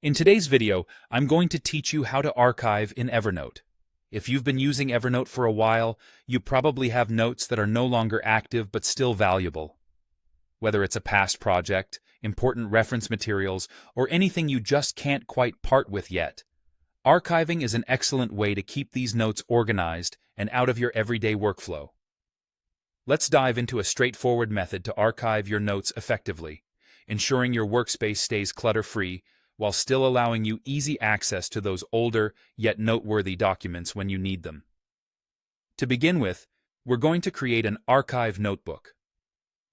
In today's video, I'm going to teach you how to archive in Evernote. If you've been using Evernote for a while, you probably have notes that are no longer active but still valuable. Whether it's a past project, important reference materials, or anything you just can't quite part with yet, archiving is an excellent way to keep these notes organized and out of your everyday workflow. Let's dive into a straightforward method to archive your notes effectively, ensuring your workspace stays clutter-free while still allowing you easy access to those older yet noteworthy documents when you need them. To begin with, we're going to create an archive notebook.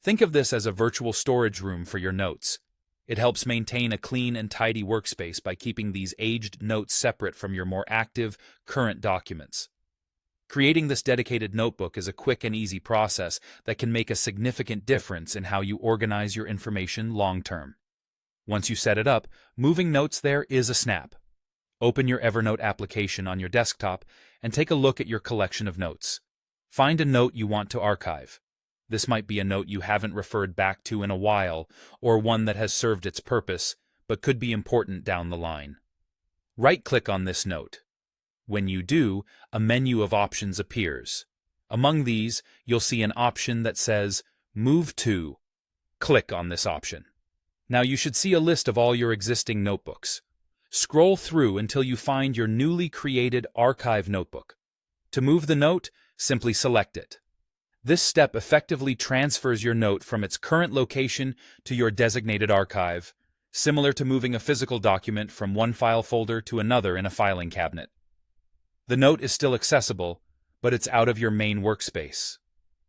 Think of this as a virtual storage room for your notes. It helps maintain a clean and tidy workspace by keeping these aged notes separate from your more active, current documents. Creating this dedicated notebook is a quick and easy process that can make a significant difference in how you organize your information long-term. Once you set it up, moving notes there is a snap. Open your Evernote application on your desktop and take a look at your collection of notes. Find a note you want to archive. This might be a note you haven't referred back to in a while, or one that has served its purpose, but could be important down the line. Right-click on this note. When you do, a menu of options appears. Among these, you'll see an option that says, Move to. Click on this option. Now you should see a list of all your existing notebooks. Scroll through until you find your newly created archive notebook. To move the note, simply select it. This step effectively transfers your note from its current location to your designated archive, similar to moving a physical document from one file folder to another in a filing cabinet. The note is still accessible, but it's out of your main workspace.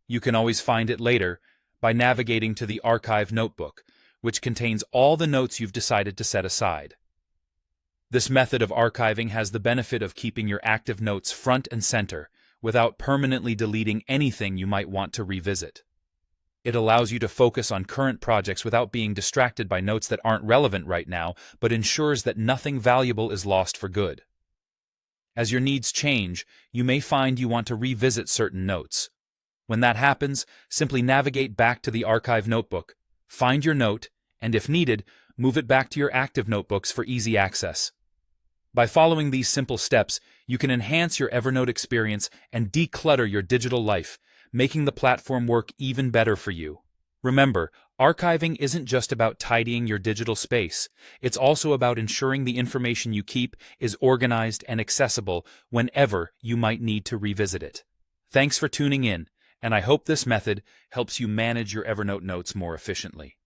You can always find it later by navigating to the archive notebook, which contains all the notes you've decided to set aside. This method of archiving has the benefit of keeping your active notes front and center without permanently deleting anything you might want to revisit. It allows you to focus on current projects without being distracted by notes that aren't relevant right now, but ensures that nothing valuable is lost for good. As your needs change, you may find you want to revisit certain notes. When that happens, simply navigate back to the archive notebook, find your note, and if needed, move it back to your active notebooks for easy access. By following these simple steps, you can enhance your Evernote experience and declutter your digital life, making the platform work even better for you. Remember, archiving isn't just about tidying your digital space. It's also about ensuring the information you keep is organized and accessible whenever you might need to revisit it. Thanks for tuning in, and I hope this method helps you manage your Evernote notes more efficiently.